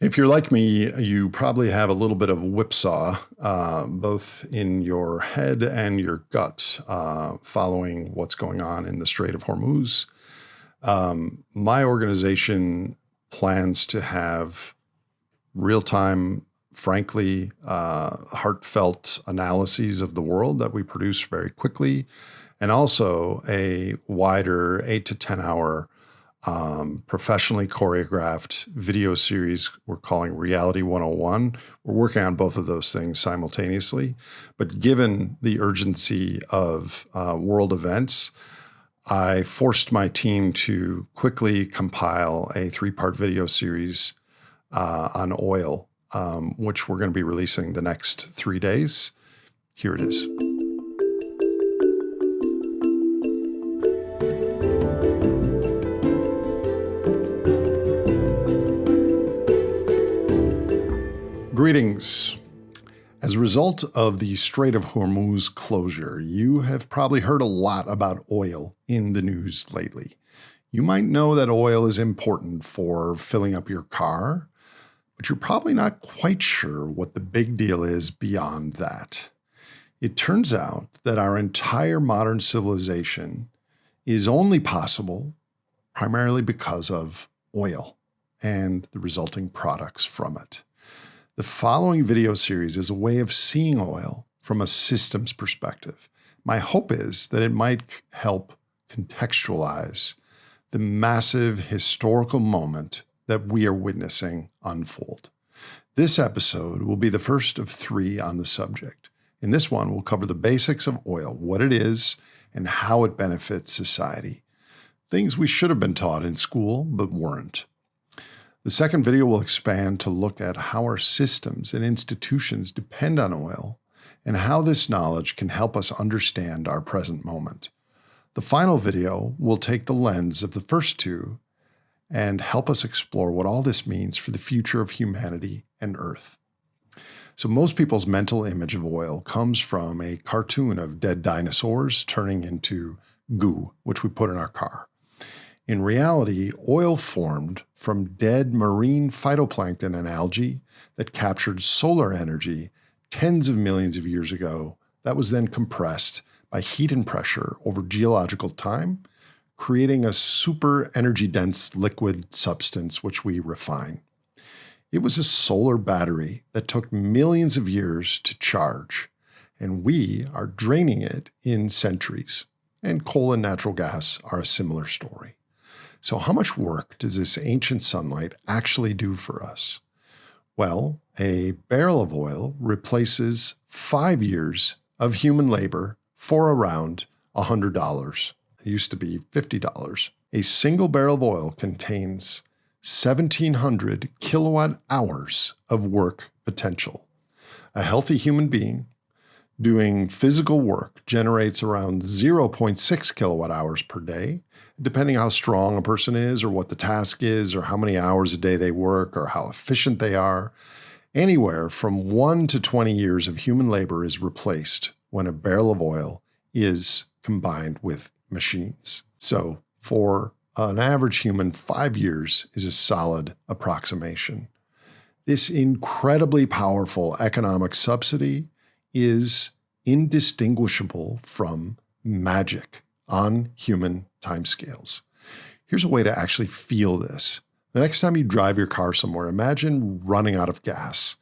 If you're like me, you probably have a little bit of whipsaw, both in your head and your gut, following what's going on in the Strait of Hormuz. My organization plans to have real-time, frankly, heartfelt analyses of the world that we produce very quickly, and also a wider 8 to 10 hour professionally choreographed video series we're calling Reality 101. We're working on both of those things simultaneously. But given the urgency of world events, I forced my team to quickly compile a 3-part video series on oil, which we're going to be releasing the next 3 days. Here it is. Greetings. As a result of the Strait of Hormuz closure, you have probably heard a lot about oil in the news lately. You might know that oil is important for filling up your car, but you're probably not quite sure what the big deal is beyond that. It turns out that our entire modern civilization is only possible primarily because of oil and the resulting products from it. The following video series is a way of seeing oil from a systems perspective. My hope is that it might help contextualize the massive historical moment that we are witnessing unfold. This episode will be the first of 3 on the subject. In this one, we'll cover the basics of oil, what it is, and how it benefits society. Things we should have been taught in school, but weren't. The second video will expand to look at how our systems and institutions depend on oil and how this knowledge can help us understand our present moment. The final video will take the lens of the first 2 and help us explore what all this means for the future of humanity and Earth. So most people's mental image of oil comes from a cartoon of dead dinosaurs turning into goo, which we put in our car. In reality, oil formed from dead marine phytoplankton and algae that captured solar energy tens of millions of years ago that was then compressed by heat and pressure over geological time, creating a super energy-dense liquid substance which we refine. It was a solar battery that took millions of years to charge, and we are draining it in centuries. And coal and natural gas are a similar story. So how much work does this ancient sunlight actually do for us? Well, a barrel of oil replaces 5 years of human labor for around $100. It used to be $50. A single barrel of oil contains 1,700 kilowatt hours of work potential. A healthy human being doing physical work generates around 0.6 kilowatt hours per day, depending how strong a person is or what the task is or how many hours a day they work or how efficient they are. Anywhere from 1 to 20 years of human labor is replaced when a barrel of oil is combined with machines. So for an average human, 5 years is a solid approximation. This incredibly powerful economic subsidy is indistinguishable from magic on human timescales. Here's a way to actually feel this. The next time you drive your car somewhere, imagine running out of gas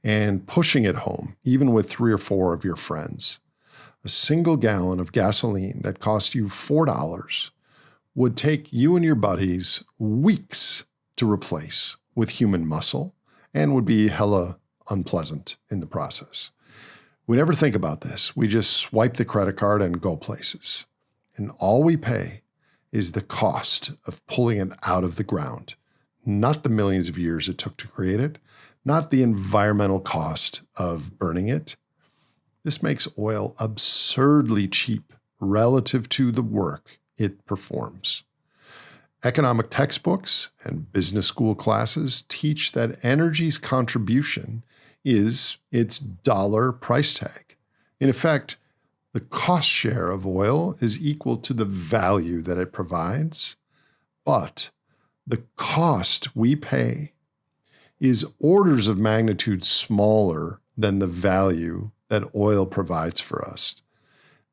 and pushing it home, even with 3 or 4 of your friends. A single gallon of gasoline that cost you $4 would take you and your buddies weeks to replace with human muscle and would be hella unpleasant in the process. We never think about this. We just swipe the credit card and go places. And all we pay is the cost of pulling it out of the ground, not the millions of years it took to create it, not the environmental cost of burning it. This makes oil absurdly cheap relative to the work it performs. Economic textbooks and business school classes teach that energy's contribution is its dollar price tag. In effect, the cost share of oil is equal to the value that it provides, but the cost we pay is orders of magnitude smaller than the value that oil provides for us.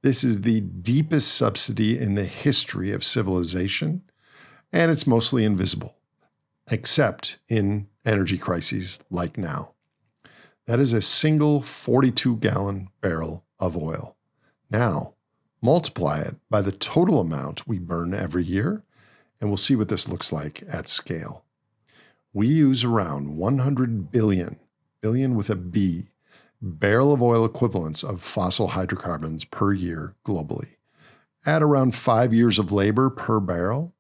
This is the deepest subsidy in the history of civilization, and it's mostly invisible, except in energy crises like now. That is a single 42-gallon barrel of oil. Now, multiply it by the total amount we burn every year, and we'll see what this looks like at scale. We use around 100 billion with a B, barrel of oil equivalents of fossil hydrocarbons per year globally. At around 5 years of labor per barrel,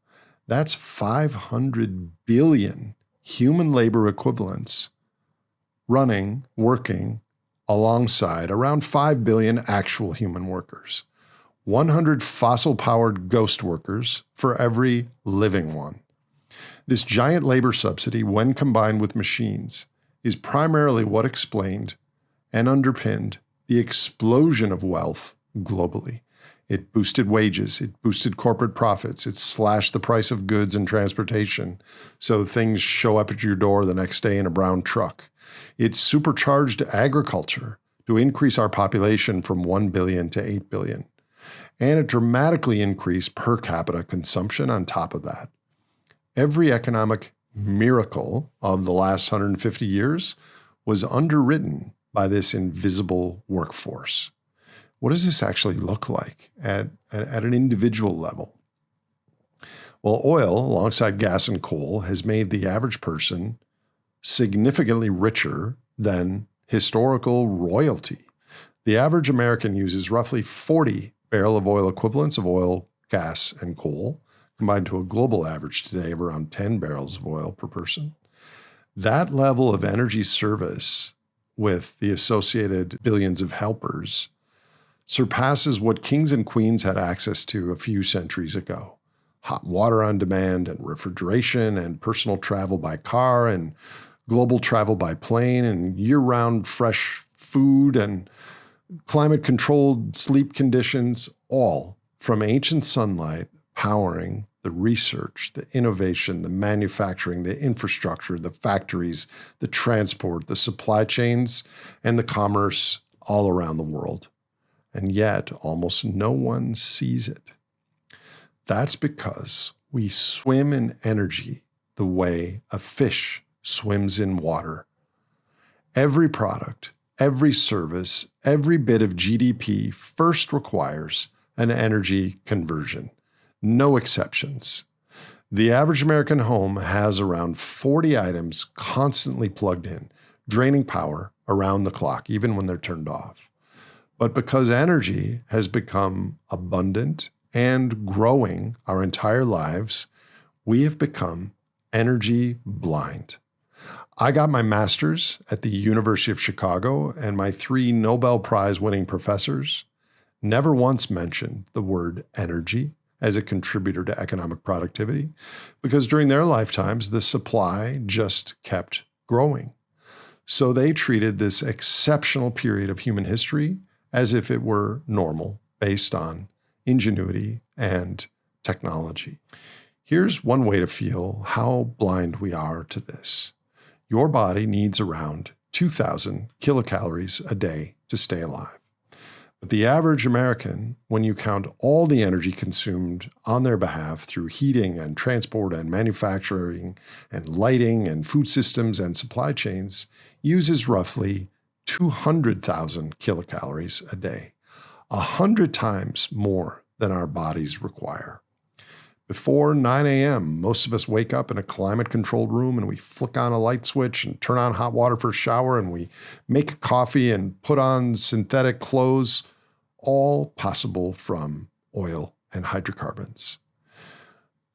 that's 500 billion human labor equivalents working alongside around 5 billion actual human workers. 100 fossil-powered ghost workers for every living one. This giant labor subsidy, when combined with machines, is primarily what explained and underpinned the explosion of wealth globally. It boosted wages, it boosted corporate profits, it slashed the price of goods and transportation so things show up at your door the next day in a brown truck. It supercharged agriculture to increase our population from 1 billion to 8 billion. And it dramatically increased per capita consumption on top of that. Every economic miracle of the last 150 years was underwritten by this invisible workforce. What does this actually look like at an individual level? Well, oil, alongside gas and coal, has made the average person significantly richer than historical royalty. The average American uses roughly 40 barrel of oil equivalents of oil, gas, and coal, combined to a global average today of around 10 barrels of oil per person. That level of energy service with the associated billions of helpers surpasses what kings and queens had access to a few centuries ago. Hot water on demand and refrigeration and personal travel by car and global travel by plane and year-round fresh food and climate-controlled sleep conditions, all from ancient sunlight powering the research, the innovation, the manufacturing, the infrastructure, the factories, the transport, the supply chains, and the commerce all around the world. And yet, almost no one sees it. That's because we swim in energy the way a fish swims in water. Every product, every service, every bit of GDP first requires an energy conversion. No exceptions. The average American home has around 40 items constantly plugged in, draining power around the clock, even when they're turned off. But because energy has become abundant and growing our entire lives, we have become energy blind. I got my master's at the University of Chicago, and my 3 Nobel Prize winning professors never once mentioned the word energy as a contributor to economic productivity, because during their lifetimes, the supply just kept growing. So they treated this exceptional period of human history as if it were normal, based on ingenuity and technology. Here's one way to feel how blind we are to this. Your body needs around 2,000 kilocalories a day to stay alive. But the average American, when you count all the energy consumed on their behalf through heating and transport and manufacturing and lighting and food systems and supply chains, uses roughly 200,000 kilocalories a day, 100 times more than our bodies require. Before 9 a.m., most of us wake up in a climate-controlled room and we flick on a light switch and turn on hot water for a shower and we make a coffee and put on synthetic clothes, all possible from oil and hydrocarbons.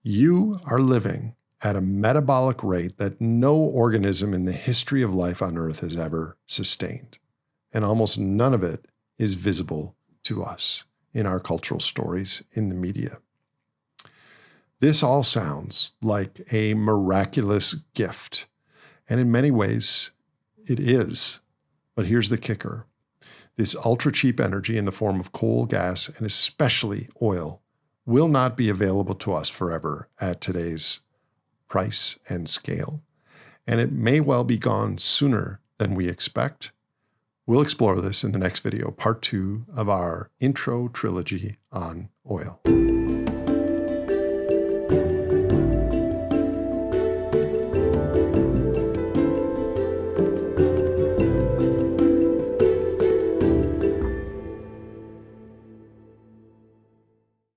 You are living at a metabolic rate that no organism in the history of life on Earth has ever sustained, and almost none of it is visible to us in our cultural stories in the media. This all sounds like a miraculous gift, and in many ways it is. But here's the kicker. This ultra-cheap energy in the form of coal, gas, and especially oil will not be available to us forever at today's price and scale. and it may well be gone sooner than we expect. We'll explore this in the next video, part 2 of our intro trilogy on oil.